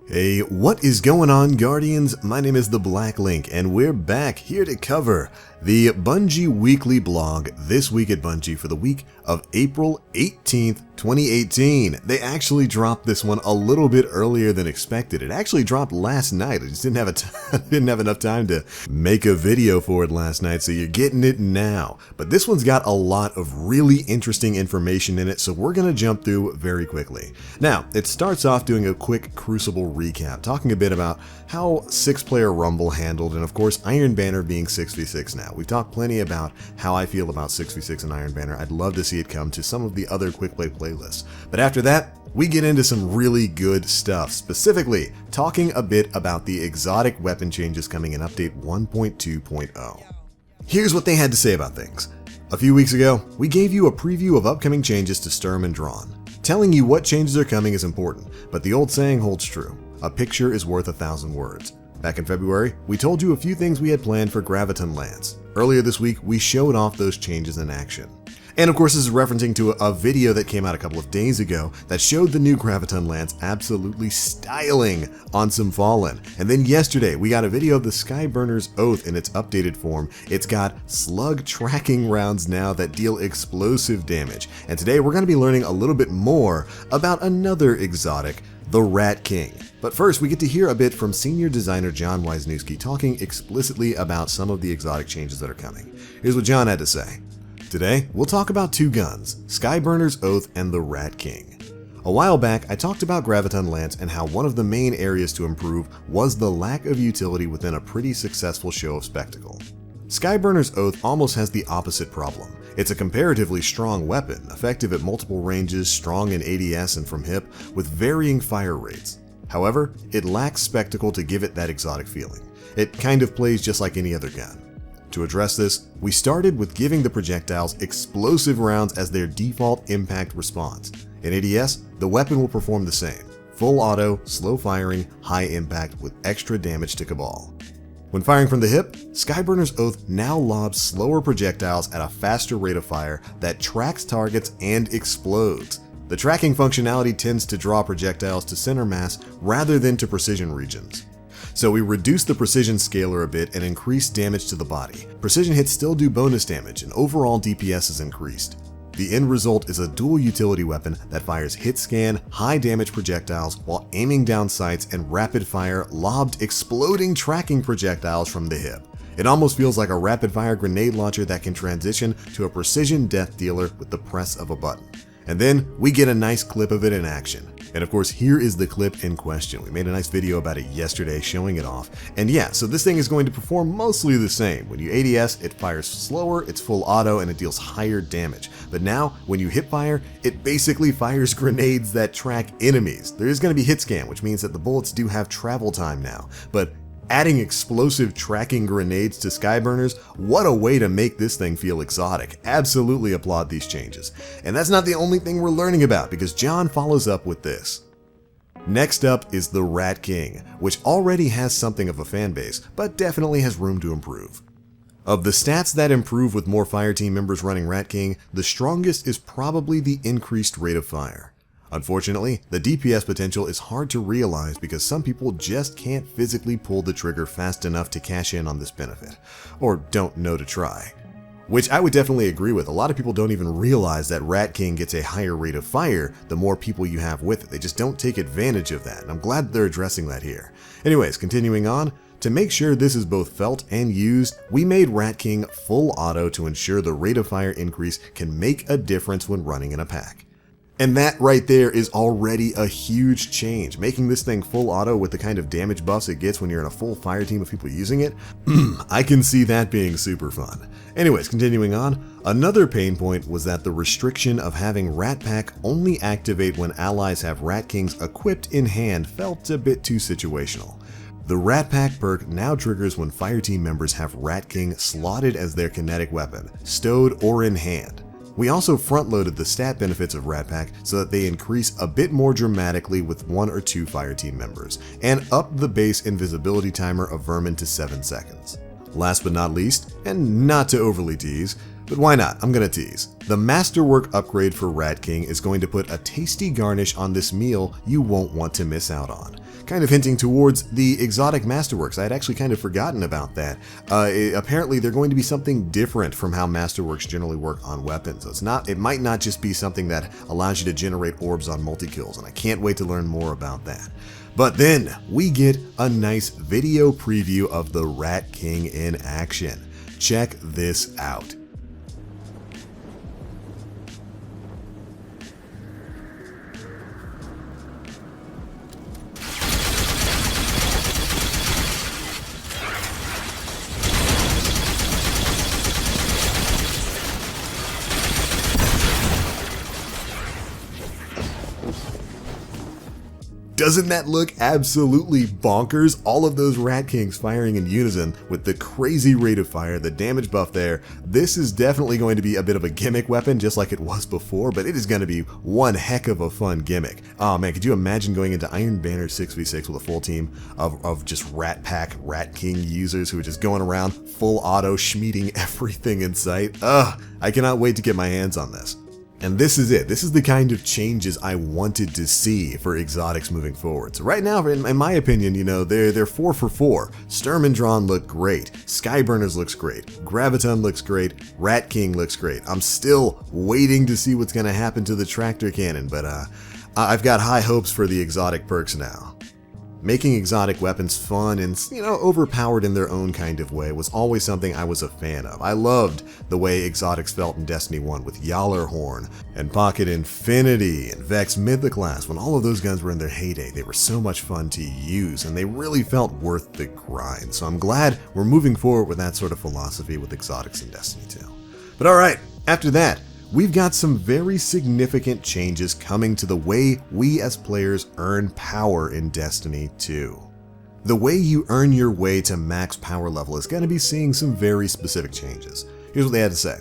Hey, what is going on, Guardians? My name is the Black Link, and we're back here to cover the Bungie weekly blog this week at Bungie for the week of April 18th, 2018. They actually dropped this one a little bit earlier than expected. It actually dropped last night. I just didn't have enough time to make a video for it last night, so you're getting it now. But this one's got a lot of really interesting information in it, so we're going to jump through very quickly. Now, it starts off doing a quick Crucible recap, talking a bit about how 6-player Rumble handled, and of course Iron Banner being 6v6 now. We've talked plenty about how I feel about 6v6 and Iron Banner. I'd love to see it come to some of the other quick play playlists. But after that, we get into some really good stuff, specifically talking a bit about the exotic weapon changes coming in update 1.2.0. Here's what they had to say about things. A few weeks ago, we gave you a preview of upcoming changes to Sturm and Drawn. Telling you what changes are coming is important, but the old saying holds true. A picture is worth 1,000 words. Back in February, we told you a few things we had planned for Graviton Lance. Earlier this week, we showed off those changes in action. And of course, this is referencing to a video that came out a couple of days ago that showed the new Graviton Lance absolutely styling on some Fallen. And then yesterday, we got a video of the Skyburner's Oath in its updated form. It's got slug tracking rounds now that deal explosive damage. And today, we're going to be learning a little bit more about another exotic, the Rat King. But first, we get to hear a bit from senior designer John Wisniewski talking explicitly about some of the exotic changes that are coming. Here's what John had to say. Today, we'll talk about two guns, Skyburner's Oath and the Rat King. A while back, I talked about Graviton Lance and how one of the main areas to improve was the lack of utility within a pretty successful show of spectacle. Skyburner's Oath almost has the opposite problem. It's a comparatively strong weapon, effective at multiple ranges, strong in ADS and from hip, with varying fire rates. However, it lacks spectacle to give it that exotic feeling. It kind of plays just like any other gun. To address this, we started with giving the projectiles explosive rounds as their default impact response. In ADS, the weapon will perform the same. Full auto, slow firing, high impact with extra damage to Cabal. When firing from the hip, Skyburner's Oath now lobs slower projectiles at a faster rate of fire that tracks targets and explodes. The tracking functionality tends to draw projectiles to center mass rather than to precision regions. So we reduced the precision scaler a bit and increased damage to the body. Precision hits still do bonus damage and overall DPS is increased. The end result is a dual utility weapon that fires hit scan, high damage projectiles while aiming down sights and rapid fire lobbed exploding tracking projectiles from the hip. It almost feels like a rapid fire grenade launcher that can transition to a precision death dealer with the press of a button. And then we get a nice clip of it in action. And of course, here is the clip in question. We made a nice video about it yesterday showing it off. And yeah, so this thing is going to perform mostly the same. When you ADS, it fires slower, it's full auto, and it deals higher damage. But now, when you hip fire, it basically fires grenades that track enemies. There is going to be hit scan, which means that the bullets do have travel time now. But adding explosive tracking grenades to Skyburners, what a way to make this thing feel exotic. Absolutely applaud these changes. And that's not the only thing we're learning about, because John follows up with this. Next up is the Rat King, which already has something of a fan base, but definitely has room to improve. Of the stats that improve with more fireteam members running Rat King, the strongest is probably the increased rate of fire. Unfortunately, the DPS potential is hard to realize because some people just can't physically pull the trigger fast enough to cash in on this benefit, or don't know to try. Which I would definitely agree with. A lot of people don't even realize that Rat King gets a higher rate of fire the more people you have with it. They just don't take advantage of that, and I'm glad they're addressing that here. Anyways, continuing on, to make sure this is both felt and used, we made Rat King full auto to ensure the rate of fire increase can make a difference when running in a pack. And that right there is already a huge change. Making this thing full auto with the kind of damage buffs it gets when you're in a full fire team of people using it, I can see that being super fun. Anyways, continuing on, another pain point was that the restriction of having Rat Pack only activate when allies have Rat Kings equipped in hand felt a bit too situational. The Rat Pack perk now triggers when fireteam members have Rat King slotted as their kinetic weapon, stowed or in hand. We also front-loaded the stat benefits of Rat Pack so that they increase a bit more dramatically with 1 or 2 fireteam members, and up the base invisibility timer of Vermin to 7 seconds. Last but not least, and not to overly tease, but why not? I'm gonna tease. The Masterwork upgrade for Rat King is going to put a tasty garnish on this meal you won't want to miss out on. kind of hinting towards the exotic masterworks. I had actually kind of forgotten about that. Apparently they're going to be something different from how masterworks generally work on weapons. It might not just be something that allows you to generate orbs on multi-kills, and I can't wait to learn more about that. But then we get a nice video preview of the Rat King in action. Check this out. Doesn't that look absolutely bonkers? All of those Rat Kings firing in unison with the crazy rate of fire, the damage buff there. This is definitely going to be a bit of a gimmick weapon, just like it was before, but it is going to be one heck of a fun gimmick. Oh man, could you imagine going into Iron Banner 6v6 with a full team of just Rat Pack, Rat King users who are just going around full auto, schmeating everything in sight? Ugh, I cannot wait to get my hands on this. And this is it. This is the kind of changes I wanted to see for exotics moving forward. So right now, in my opinion, you know, they're 4 for 4. Sturm and Drawn look great. Skyburners looks great. Graviton looks great. Rat King looks great. I'm still waiting to see what's going to happen to the tractor cannon, but I've got high hopes for the exotic perks now. Making exotic weapons fun and, you know, overpowered in their own kind of way was always something I was a fan of. I loved the way exotics felt in Destiny 1 with Yallarhorn and Pocket Infinity and Vex Mythoclast. When all of those guns were in their heyday, they were so much fun to use and they really felt worth the grind. So I'm glad we're moving forward with that sort of philosophy with exotics in Destiny 2. But alright, after that, we've got some very significant changes coming to the way we as players earn power in Destiny 2. The way you earn your way to max power level is going to be seeing some very specific changes. Here's what they had to say.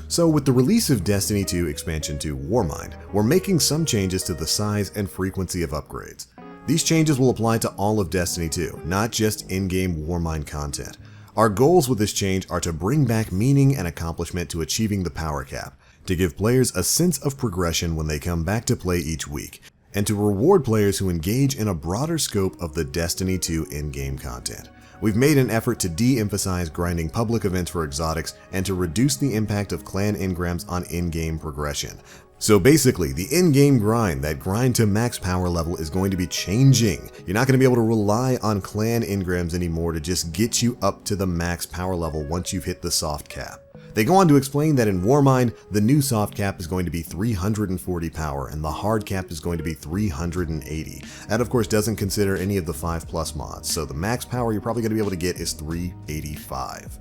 So with the release of Destiny 2 Expansion 2 Warmind, we're making some changes to the size and frequency of upgrades. These changes will apply to all of Destiny 2, not just in-game Warmind content. Our goals with this change are to bring back meaning and accomplishment to achieving the power cap, to give players a sense of progression when they come back to play each week, and to reward players who engage in a broader scope of the Destiny 2 in-game content. We've made an effort to de-emphasize grinding public events for exotics and to reduce the impact of clan engrams on in-game progression. So basically, the in-game grind, that grind to max power level, is going to be changing. You're not going to be able to rely on clan engrams anymore to just get you up to the max power level once you've hit the soft cap. They go on to explain that in Warmind, the new soft cap is going to be 340 power and the hard cap is going to be 380. That of course doesn't consider any of the 5+ mods, so the max power you're probably going to be able to get is 385.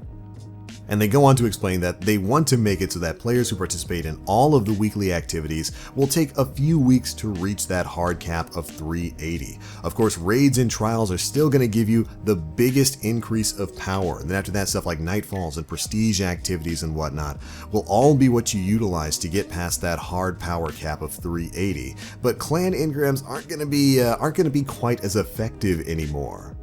And they go on to explain that they want to make it so that players who participate in all of the weekly activities will take a few weeks to reach that hard cap of 380. Of course, raids and trials are still going to give you the biggest increase of power, and then after that, stuff like nightfalls and prestige activities and whatnot will all be what you utilize to get past that hard power cap of 380. But clan engrams aren't going to be quite as effective anymore.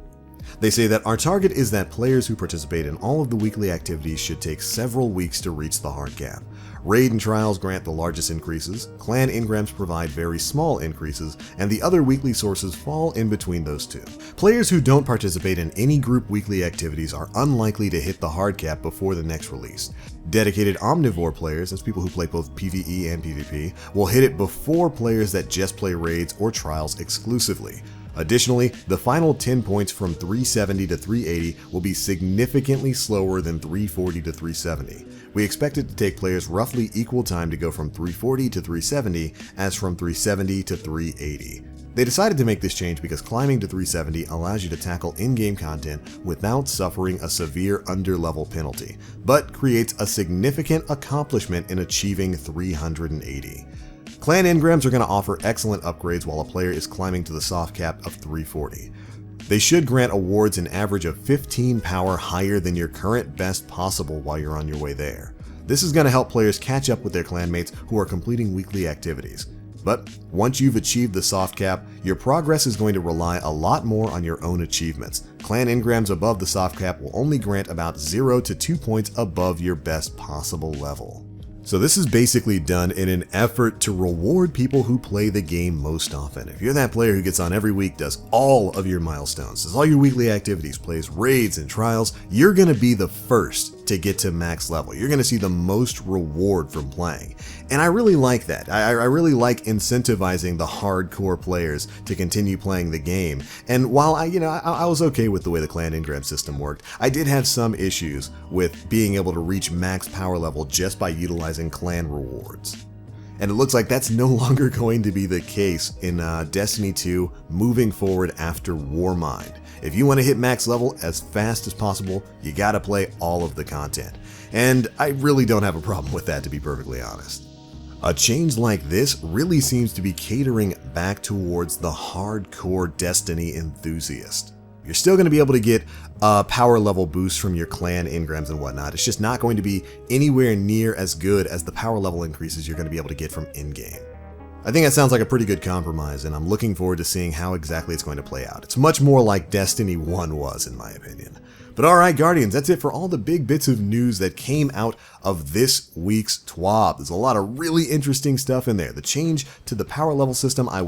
They say that our target is that players who participate in all of the weekly activities should take several weeks to reach the hard cap. Raid and trials grant the largest increases, clan engrams provide very small increases, and the other weekly sources fall in between those two. Players who don't participate in any group weekly activities are unlikely to hit the hard cap before the next release. Dedicated omnivore players, that's people who play both PvE and PvP, will hit it before players that just play raids or trials exclusively. Additionally, the final 10 points from 370 to 380 will be significantly slower than 340 to 370. We expect it to take players roughly equal time to go from 340 to 370 as from 370 to 380. They decided to make this change because climbing to 370 allows you to tackle in-game content without suffering a severe underlevel penalty, but creates a significant accomplishment in achieving 380. Clan engrams are going to offer excellent upgrades while a player is climbing to the soft cap of 340. They should grant awards an average of 15 power higher than your current best possible while you're on your way there. This is going to help players catch up with their clanmates who are completing weekly activities. But once you've achieved the soft cap, your progress is going to rely a lot more on your own achievements. Clan engrams above the soft cap will only grant about 0 to 2 points above your best possible level. So this is basically done in an effort to reward people who play the game most often. If you're that player who gets on every week, does all of your milestones, does all your weekly activities, plays raids and trials, you're going to be the first to get to max level. You're going to see the most reward from playing. And I really like that. I really like incentivizing the hardcore players to continue playing the game. And while I was okay with the way the clan engram system worked, I did have some issues with being able to reach max power level just by utilizing clan rewards. And it looks like that's no longer going to be the case in Destiny 2 moving forward after Warmind. If you want to hit max level as fast as possible, you gotta play all of the content. And I really don't have a problem with that, to be perfectly honest. A change like this really seems to be catering back towards the hardcore Destiny enthusiast. You're still going to be able to get a power level boost from your clan engrams and whatnot. It's just not going to be anywhere near as good as the power level increases you're going to be able to get from in-game. I think that sounds like a pretty good compromise, and I'm looking forward to seeing how exactly it's going to play out. It's much more like Destiny 1 was, in my opinion. But alright, Guardians, that's it for all the big bits of news that came out of this week's TWAB. There's a lot of really interesting stuff in there. The change to the power level system, I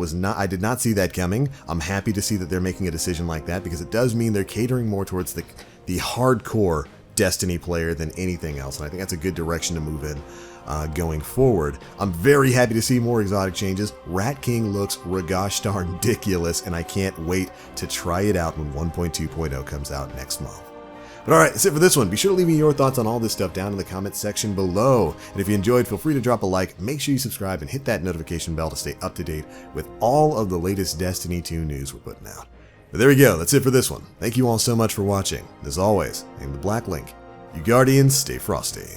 did not see that coming. I'm happy to see that they're making a decision like that, because it does mean they're catering more towards the hardcore Destiny player than anything else, and I think that's a good direction to move in going forward. I'm very happy to see more exotic changes. Rat King looks gosh darn ridiculous, and I can't wait to try it out when 1.2.0 comes out next month. But alright, that's it for this one. Be sure to leave me your thoughts on all this stuff down in the comments section below. And if you enjoyed, feel free to drop a like, make sure you subscribe, and hit that notification bell to stay up to date with all of the latest Destiny 2 news we're putting out. But there we go, that's it for this one. Thank you all so much for watching. As always, I'm the Black Link. You Guardians, stay frosty.